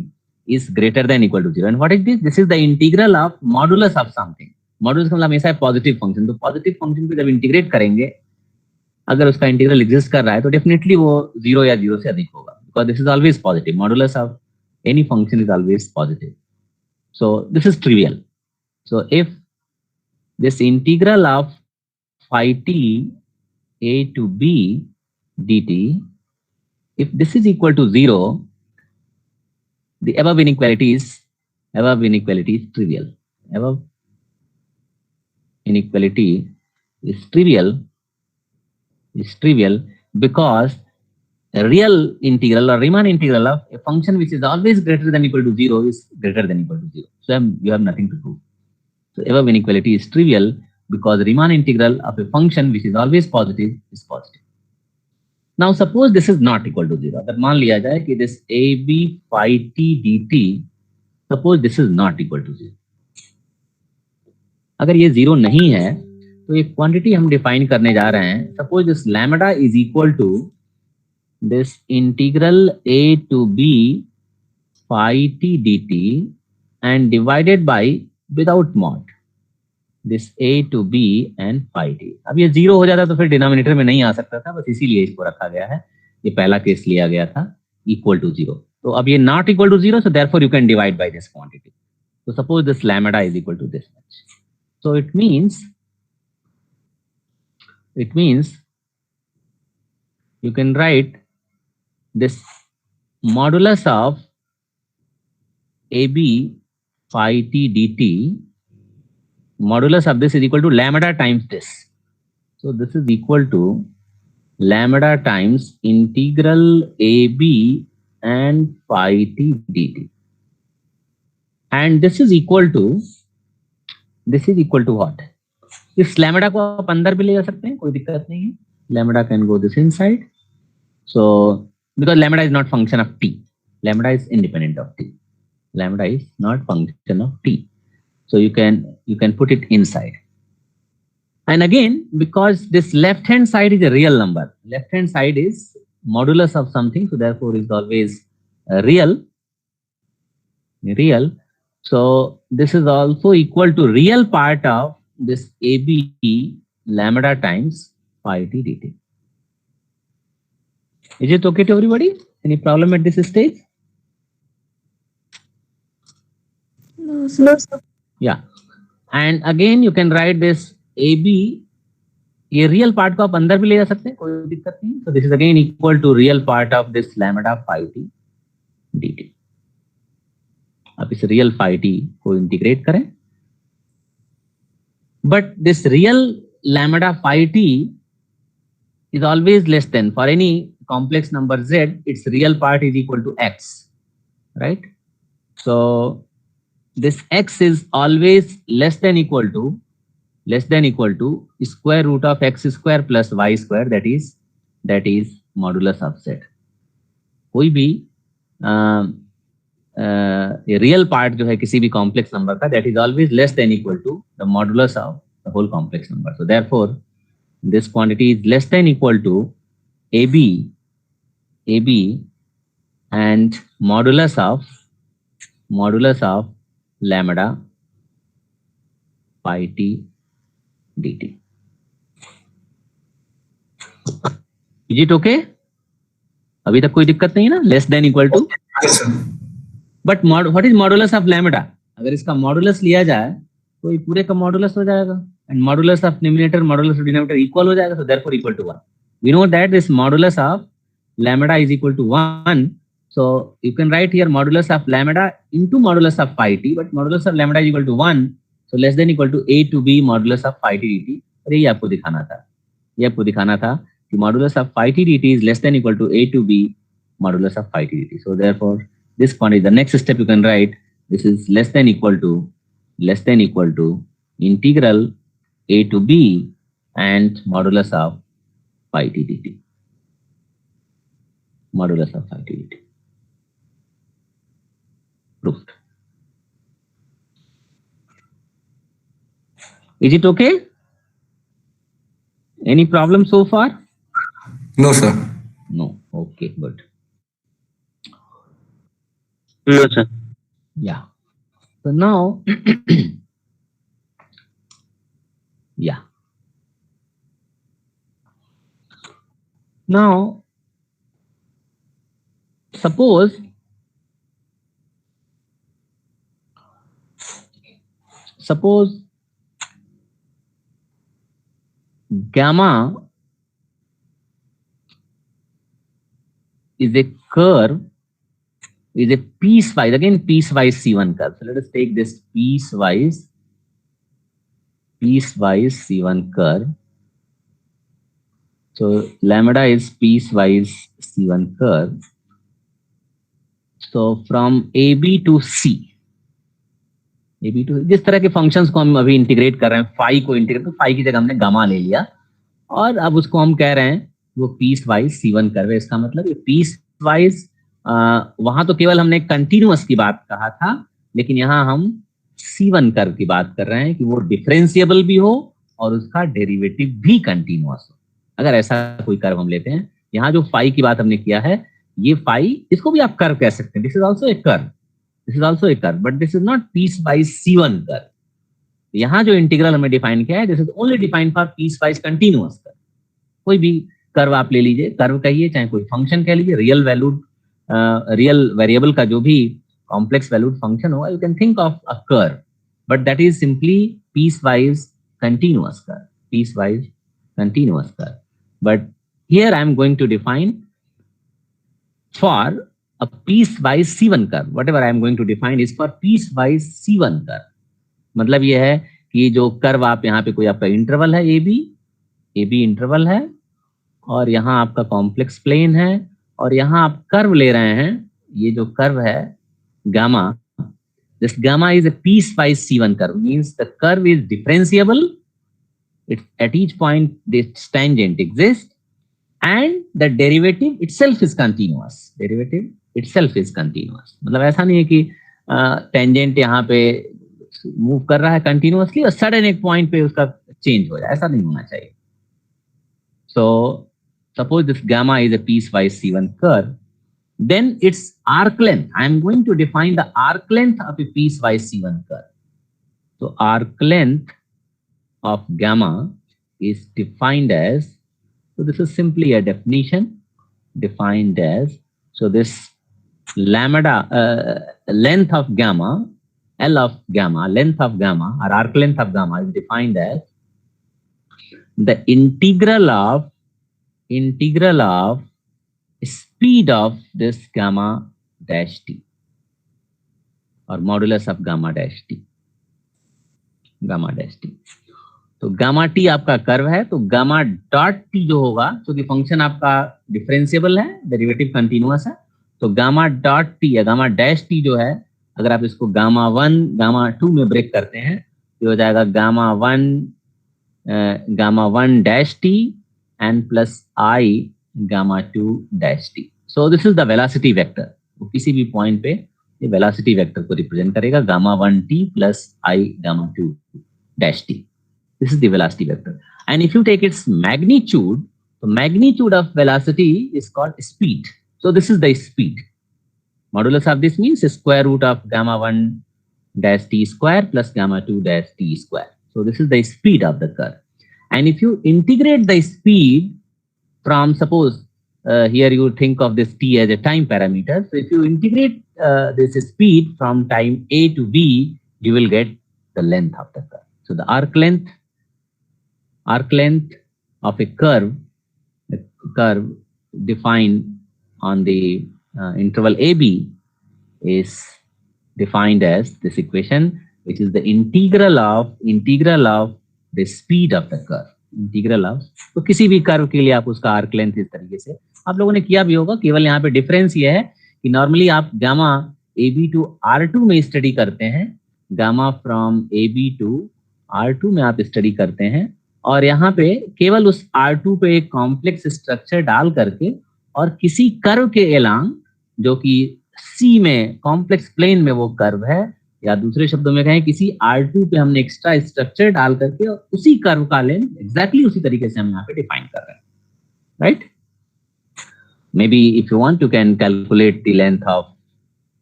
is greater than equal to 0. and what is this? This is the integral of modulus of something. Modulus का मतलब हमेशा है positive function. तो positive function को जब integrate करेंगे, अगर उसका इंटीग्रल एग्जिस्ट कर रहा है तो डेफिनेटली वो 0 या 0 से अधिक होगा, because this is always positive. Modulus of any function is always positive. So this is trivial. So if this integral of phi t a to b dt, if this is equal to 0, the above inequality is trivial. Above inequality is trivial because a real integral or Riemann integral of a function which is always greater than equal to 0 is greater than equal to 0. So you have nothing to prove. So above inequality is trivial because Riemann integral of a function which is always positive is positive. Now suppose this is not equal to 0. अगर मान लिया जाए कि this ab phi t dt, suppose this is not equal to 0. अगर ये 0 नहीं है तो एक क्वांटिटी हम डिफाइन करने जा रहे हैं. Suppose this lambda is equal to this integral a to b phi t dt and divided by without mod this a to b and phi t. अब ये 0 हो जाता तो फिर डिनोमिनेटर में नहीं आ सकता था, बस इसीलिए इसको रखा गया है. ये पहला केस लिया गया था, इक्वल टू 0. तो अब ये not equal to 0, so therefore you can divide by this quantity. So suppose this lambda is equal to this much. So it means you can write this modulus of AB phi t dt, modulus of this is equal to lambda times this. So this is equal to lambda times integral AB and phi t dt. And this is equal to what? इस lambda को आप अंदर भी ले जा सकते हैं, कोई दिक्कत नहीं है. Lambda can go this inside. So because lambda is not function of t, lambda is independent of t. Lambda is not function of t. So you can put it inside. And again, because this left hand side is a real number, left hand side is modulus of something, so therefore is always real. So this is also equal to real part of this AB lambda times phi t dt. Is it okay to everybody? Any problem at this stage? No, sir. Yeah. And again you can write this AB, ये real part को आप अंदर भी ले जा सकते हैं, कोई दिक्कत नहीं. So this is again equal to real part of this lambda phi t dt. आप इस real phi t को integrate करें. But this real lambda phi t is always less than, for any complex number z, its real part is equal to x, right? So this x is always less than equal to square root of x square plus y square, that is modulus of z. कोई भी real part जो है किसी भी complex number का, that is always less than equal to the modulus of the whole complex number. So therefore this quantity is less than equal to AB and modulus of lambda phi t dt. Is it okay? अभी तक कोई दिक्कत नहीं है ना? Less than equal to. Yes, sir. But what is modulus of lambda? अगर इसका modulus लिया जाए तो ये पूरे का modulus हो जाएगा, and modulus of numerator modulus of denominator equal हो जाएगा, so therefore equal to 1. We know that this modulus of lambda is equal to 1, so you can write here modulus of lambda into modulus of phi t, but modulus of lambda is equal to 1, so less than equal to a to b modulus of phi t dt. और ये आपको दिखाना था कि modulus of phi t dt is less than equal to a to b modulus of phi t dt. So therefore this quantity, the next step you can write, this is less than equal to integral a to b and modulus of phi t dt. Modulus of phi t dt. Proved. Is it okay? Any problem so far? No, sir. No. Okay, good. No, sir. Yeah. So now, yeah. Now, suppose gamma is a curve, is a piecewise, again piecewise C1 curve. So let us take this piecewise C1 curve. So lambda is piecewise C1 curve. So from AB to C, जिस तरह के functions को हम अभी integrate कर रहे हैं, phi को इंटीग्रेट, तो फाई की जगह हमने गामा ले लिया और अब उसको हम कह रहे हैं वो पीस वाइज C1 कर्व है. इसका मतलब ये पीस वाइज, वहां तो केवल हमने कंटिन्यूअस की बात कहा था, लेकिन यहाँ हम C1 कर्व की बात कर रहे हैं कि वो डिफरेंशिएबल भी हो और उसका डेरिवेटिव भी कंटिन्यूअस हो. अगर ऐसा कोई कर्व हम लेते हैं, यहाँ जो फाई की बात हमने किया है, ये फाई, इसको भी आप कर्व कह सकते हैं. This is also a curve, this is also a curve, but this is not piecewise C1 curve. यहाँ जो इंटीग्रल हमने डिफाइन किया है, this is only defined for piecewise continuous curve. कोई भी कर्व आप ले लीजिए, कर्व कहिए चाहे कोई फंक्शन कह लीजिए, रियल वेरिएबल का जो भी कॉम्प्लेक्स वैल्यूड फंक्शन होगा, you can think of a curve, but that is simply piecewise continuous curve, piecewise continuous curve. But here I am going to define for a piecewise C1 curve. Whatever I am going to define is for piecewise C1 curve. मतलब ये है कि जो curve आप यहाँ पे कोई आपका इंटरवल है ए बी इंटरवल है, और यहाँ आपका कॉम्प्लेक्स प्लेन है, और यहाँ आप कर्व ले रहे हैं, ये जो कर्व है gamma, this gamma is a piecewise C1 curve, means the curve is differentiable. It's at each point this tangent exists and the derivative itself is continuous. Derivative itself is continuous. मतलब ऐसा नहीं है कि tangent यहाँ पे move कर रहा है कंटिन्यूअसली और सडन एक पॉइंट पे उसका चेंज हो जाए, ऐसा नहीं होना चाहिए. So suppose this gamma is a piecewise C1 curve, then its arc length, I am going to define the arc length of a piecewise C1 curve. So arc length of gamma is defined as, so this is simply a definition defined as, so this lambda length of gamma, L of gamma, length of gamma or arc length of gamma is defined as the integral of speed of this gamma dash t or modulus of gamma dash t. तो gamma T आपका curve है, तो gamma dot T जो होगा, क्योंकि function आपका differentiable है, derivative continuous है, तो गामा डॉट टी या गामा डैश टी जो है, अगर आप इसको गामा 1 गामा 2 में ब्रेक करते हैं तो हो जाएगा gamma 1 dash T and plus I gamma 2 dash T. So this is the velocity vector. वो किसी भी पॉइंट पे ये वेलोसिटी वेक्टर को रिप्रेजेंट करेगा, gamma 1 T plus I gamma 2 dash T. This is the velocity vector. And if you take its magnitude, the magnitude of velocity is called speed. So this is the speed. Modulus of this means square root of gamma 1 dash t square plus gamma 2 dash t square. So this is the speed of the curve. And if you integrate the speed from, suppose here you think of this t as a time parameter. So if you integrate this speed from time A to B, you will get the length of the curve. So the arc length of a curve defined on the interval AB is defined as this equation, which is the integral of the speed of the curve. Integral of, तो किसी भी curve के लिए आप उसका arc length इस तरीके से आप लोगों ने किया भी होगा. केवल यहाँ पे डिफरेंस ये है कि नॉर्मली आप गामा AB टू R2 में स्टडी करते हैं, gamma from AB to R2 में आप स्टडी करते हैं, और यहाँ पे केवल उस R2 पे एक कॉम्प्लेक्स स्ट्रक्चर डाल करके और किसी कर्व के एलांग, जो कि C में कॉम्प्लेक्स प्लेन में वो कर्व है, या दूसरे शब्दों में कहें किसी R2 पे हमने एक्स्ट्रा स्ट्रक्चर डाल करके और उसी कर्व का लेंथ एग्जैक्टली उसी तरीके से हम यहाँ पे डिफाइन कर रहे हैं, right. May be if you want you can calculate the length of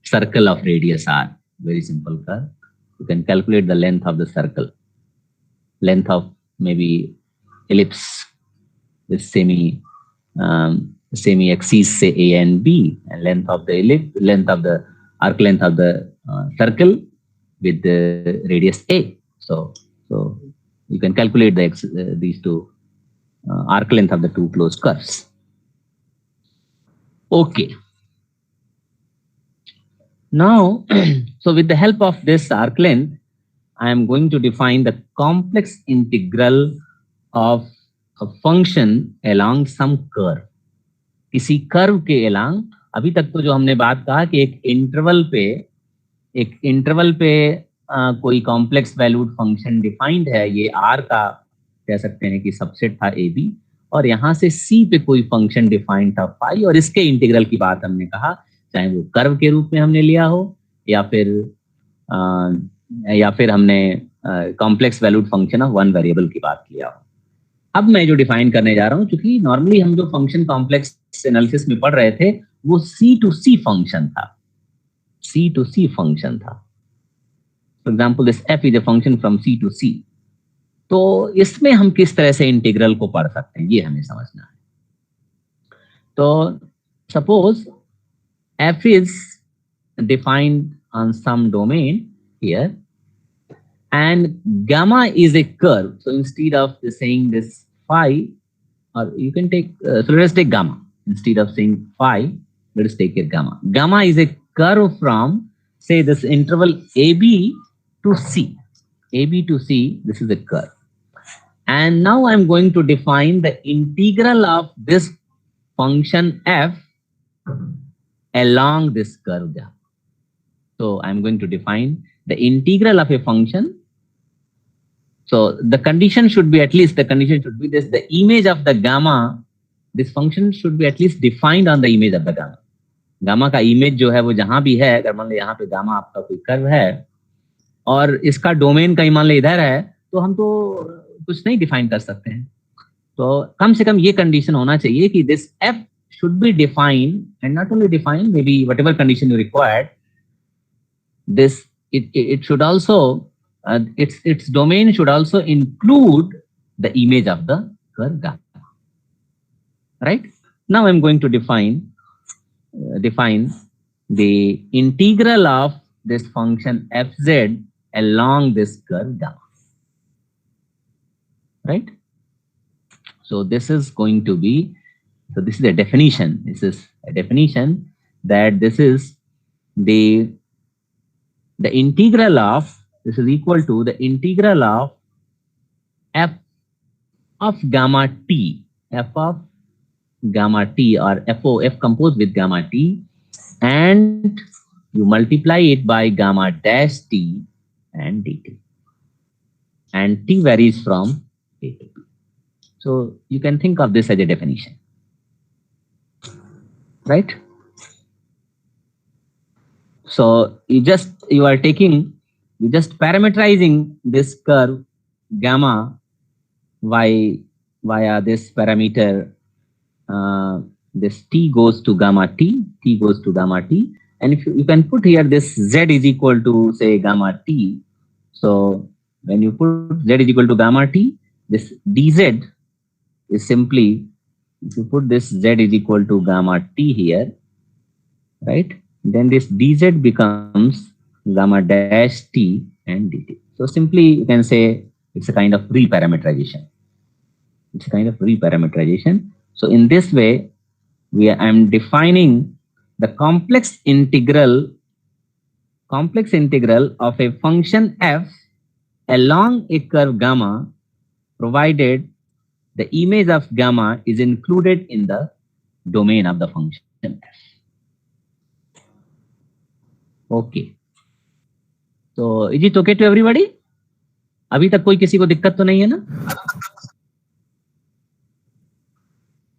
circle of radius R. Very simple curve. You can calculate the length of the circle, length of maybe ellipse with semi axis say A and B, and length of the ellipse, length of the arc length of the circle with the radius A. So you can calculate these two arc length of the two closed curves. Okay. Now, so with the help of this arc length, I am going to define the complex integral of a function along some curve. किसी curve के along, अभी तक तो जो हमने बात कहा कि एक इंटरवल पे कोई कॉम्प्लेक्स वैल्यूड फंक्शन डिफाइंड है, ये R का कह सकते हैं कि सबसेट था AB, और यहाँ से C पे कोई फंक्शन डिफाइंड था फाई, और इसके इंटीग्रल की बात हमने कहा, चाहे वो कर्व के रूप में हमने लिया हो या फिर हमने complex valued function of one variable की बात किया हो. अब मैं जो डिफाइन करने जा रहा हूं, क्योंकि नॉर्मली हम जो फंक्शन कॉम्प्लेक्स एनालिसिस में पढ़ रहे थे वो C to C फंक्शन था. For example this f is a function from C to C. तो इसमें हम किस तरह से इंटीग्रल को पढ़ सकते हैं, ये हमें समझना है. So suppose f is defined on some domain here, and gamma is a curve. So instead of saying this phi, or you can take, so let us take gamma. Instead of saying phi, let us take here gamma. Gamma is a curve from, say, this interval AB to C. AB to C, this is a curve. And now I'm going to define the integral of this function f along this curve gamma. So I'm going to define the integral of a function. So the condition should be, at least the condition should be this: the image of the gamma, this function should be at least defined on the image of the gamma. Gamma का image जो है वो जहां भी है, अगर मान लो यहाँ पे गामा आपका कोई कर्व है और इसका डोमेन कहीं मान लो इधर है, तो हम तो कुछ नहीं डिफाइन कर सकते हैं. तो कम से कम ये कंडीशन होना चाहिए कि this F should be defined, and not only defined, maybe whatever condition you required, this it should also its domain should also include the image of the curve gamma. Right? Now I'm going to define the integral of this function fz along this curve gamma. Right? So this is going to be, so this is a definition. This is a definition that this is the integral of, this is equal to the integral of f of gamma t, f of gamma t, or f composed with gamma t, and you multiply it by gamma dash t and dt. And t varies from a to b. So you can think of this as a definition. Right? So you just parameterizing this curve gamma via this parameter, this t goes to gamma t, goes to gamma t, and if you can put here this z is equal to, say, gamma t. So when you put z is equal to gamma t, this dz is simply, if you put this z is equal to gamma t here, right, then this dz becomes gamma dash t and dt. So simply you can say it's a kind of reparameterization. It's a kind of reparameterization. So in this way, I'm defining the complex integral of a function f along a curve gamma, provided the image of gamma is included in the domain of the function f. Okay. So is it okay to everybody? अभी तक कोई किसी को दिक्कत तो नहीं है ना?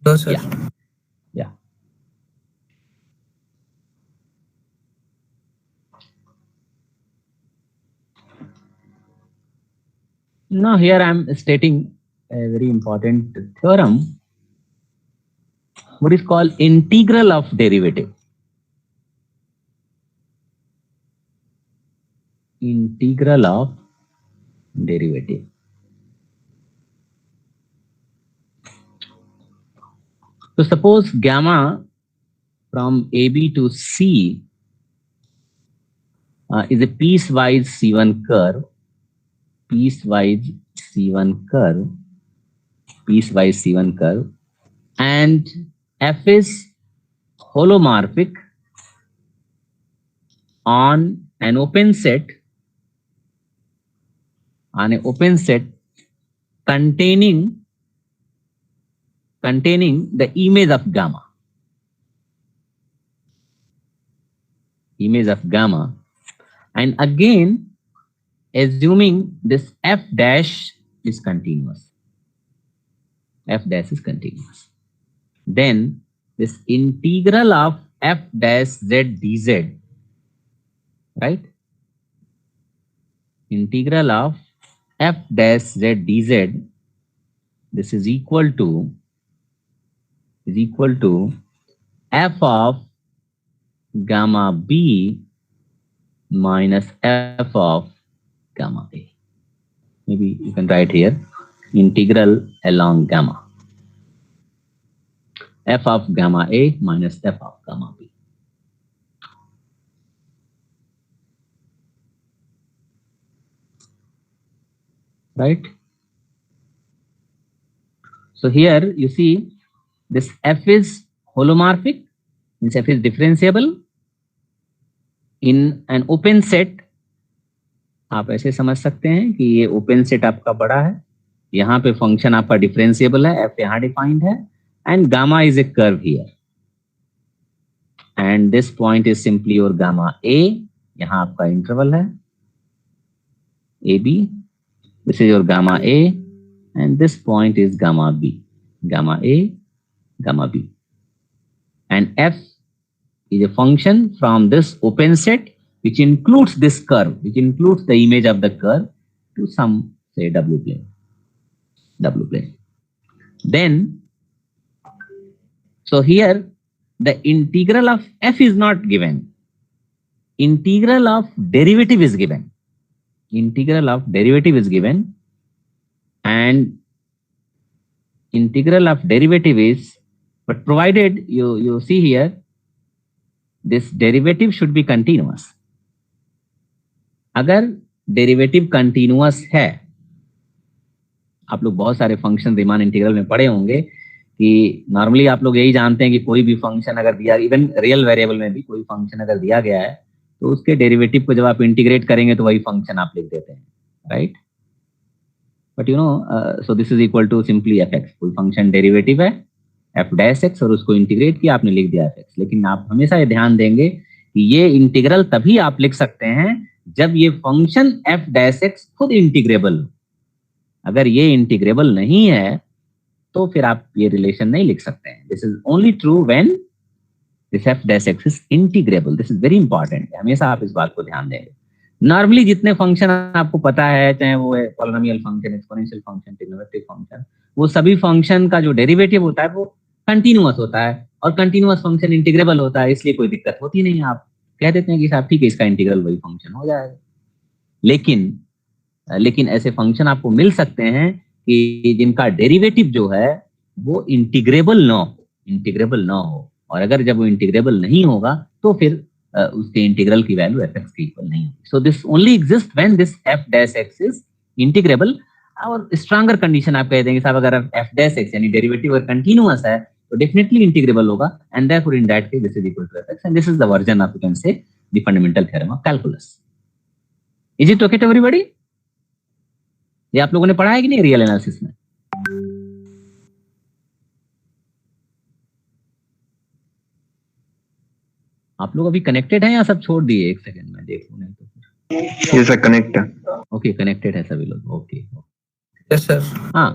No, sir. Yeah. Now here I am stating a very important theorem, what is called integral of derivative. Integral of derivative. So suppose gamma from AB to C is a piecewise C1 curve, piecewise C1 curve, and f is holomorphic on an open set, containing the image of gamma. And again, assuming this f dash is continuous. Then this integral of f dash z dz, right? Integral of f dash z dz, this is equal to f of gamma b minus f of gamma a. Maybe you can write here integral along gamma. f of gamma A minus f of gamma B. Right? So here you see this f is holomorphic, means f is differentiable in an open set. आप ऐसे समझ सकते हैं कि ये open set आपका बड़ा है, यहाँ पे फंक्शन आपका डिफरेंशिएबल है, f यहाँ डिफाइंड है, and gamma is a curve here, and this point is simply your gamma a. यहाँ आपका इंटरवल है AB, this is your gamma A, and this point is gamma B, gamma A, gamma B, and f is a function from this open set which includes this curve, which includes the image of the curve to some, say, W plane. Then, so here the integral of f is not given, integral of derivative is given, integral of derivative is given, and integral of derivative is, but provided you see here, this derivative should be continuous. अगर derivative continuous है, आप लोग बहुत सारे function Riemann integral में पढ़े होंगे कि नॉर्मली आप लोग यही जानते हैं कि कोई भी फंक्शन अगर दिया, इवन रियल वेरिएबल में भी कोई फंक्शन अगर दिया गया है तो उसके डेरिवेटिव को जब आप इंटीग्रेट करेंगे तो वही फंक्शन आप लिख देते हैं, right? But you know, so this is equal to simply F X. कोई फंक्शन डेरिवेटिव है एफ डैश एक्स और उसको इंटीग्रेट किया, आपने लिख दिया एफ एक्स. लेकिन आप हमेशा ये ध्यान देंगे कि ये इंटीग्रल तभी आप लिख सकते हैं जब ये फंक्शन एफ डैश एक्स खुद इंटीग्रेबल हो. अगर ये इंटीग्रेबल नहीं है तो फिर आप ये रिलेशन नहीं लिख सकते हैं. This is only true when this F dash X is integrable. This is very important. हमेशा आप इस बात को ध्यान देंगे. नॉर्मली जितने फंक्शन आपको पता है, चाहे वो है polynomial function, exponential function, trigonometric function, वो सभी फंक्शन का जो डेरिवेटिव होता है वो कंटिन्यूअस होता है, और कंटिन्यूअस फंक्शन इंटीग्रेबल होता है, इसलिए कोई दिक्कत होती नहीं. आप कह देते हैं कि साहब ठीक है, इसका इंटीग्रल वही फंक्शन हो जाएगा. लेकिन ऐसे फंक्शन आपको मिल सकते हैं कि जिनका डेरिवेटिव जो है वो इंटीग्रेबल ना हो, और अगर जब वो इंटीग्रेबल नहीं होगा तो फिर उसके इंटीग्रल की वैल्यू एफ एक्स के इक्वल नहीं होगी. So this only exist when this F dash X is integrable. और स्ट्रॉन्गर कंडीशन आप कह देंगे साहब अगर एफ डैश एक्स यानी डेरिवेटिव अगर कंटीन्यूअस है तो डेफिनेटली इंटीग्रेबल होगा, and therefore in that case this is equal to F X, and this is the version of, you can say, the fundamental theorem of calculus. Is it okay to everybody? ये आप लोगों ने पढ़ा है कि नहीं real analysis में? आप लोग अभी कनेक्टेड हैं या सब छोड़ दिए? एक सेकंड में देख लूं, नहीं तो ये सर कनेक्ट है. ओके, कनेक्टेड है सभी लोग. Okay, yes sir. हाँ,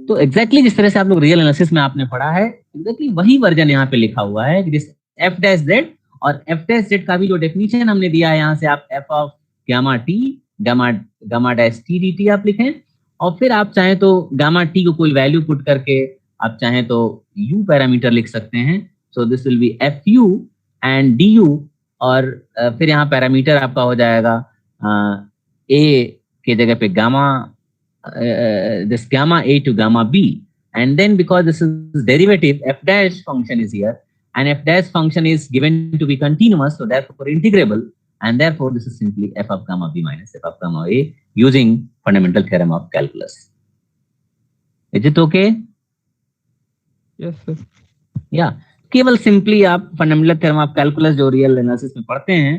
तो एग्जैक्टली जिस तरह से आप लोग रियल एनालिसिस में आपने पढ़ा है, एग्जैक्टली वही वर्जन यहाँ पे लिखा हुआ है. दिस एफ डैश जेड, और एफ डैश जेड का भी जो डेफिनेशन हमने दिया है, यहाँ से आप F of gamma T, gamma dash T D T आप लिखें, और फिर आप चाहें तो गामा टी को कोई वैल्यू पुट करके आप चाहें तो यू पैरामीटर लिख सकते हैं. So this will be F you and D you, और फिर यहाँ पैरामीटर आपका हो जाएगा ए के जगह पे gamma, this gamma A to gamma B, and then because this is derivative, f dash function is here, and f dash function is given to be continuous, so therefore integrable, and therefore this is simply f of gamma B minus f of gamma A using fundamental theorem of calculus. Is it okay? Yes sir. Yeah, केवल simply आप fundamental theorem of calculus जो real analysis में पढ़ते हैं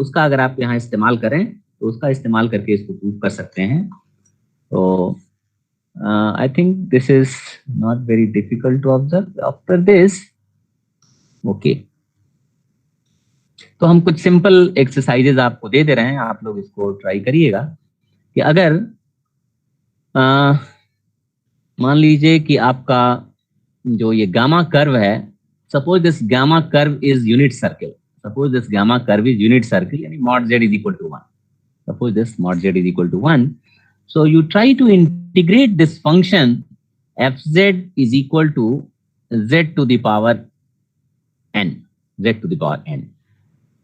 उसका अगर आप यहाँ इस्तेमाल करें तो उसका इस्तेमाल करके इसको प्रूव कर सकते हैं. So I think this is not very difficult to observe. After this, okay. तो हम कुछ सिंपल एक्सरसाइजेज आपको दे दे रहे हैं, आप लोग इसको ट्राई करिएगा कि अगर मान लीजिए कि आपका जो ये गामा कर्व है, suppose this gamma curve is unit circle, suppose this gamma curve is unit circle, यानी mod z is equal to 1. Suppose this mod z is equal to 1. So you try to integrate this function fz is equal to z to the power n, z to the power n,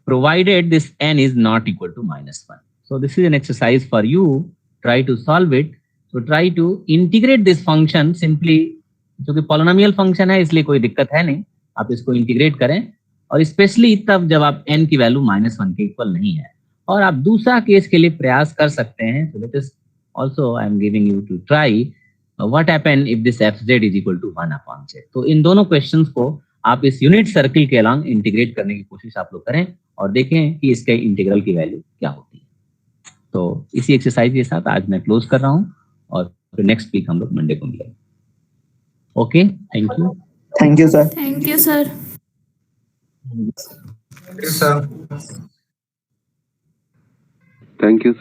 provided this n is not equal to -1. So this is an exercise for you. Try to solve it. So try to integrate this function simply क्योंकि polynomial function है इसलिए कोई दिक्कत है नहीं, आप इसको integrate करें, और स्पेशली तब जब आप n की वैल्यू -1 के इक्वल नहीं है। और आप दूसरा केस के लिए प्रयास कर सकते हैं। So let us also I am giving you to try what happen if this fz is equal to 1/z। तो इन दोनों क्वेश्चंस को आप इस यूनिट सर्किल के अलॉन्ग इंटीग्रेट करने की कोशिश आप लोग करें और देखें कि इसके इंटीग्रल की वैल्यू क्या होती है। तो इसी एक्सरसाइज के साथ आज मैं क्लोज कर रहा हूं और फिर नेक्स्ट वीक हम लोग मंडे को मिलेंगे। Okay, thank you. Thank you, sir. Thank you, sir. Yes, sir. Thank you.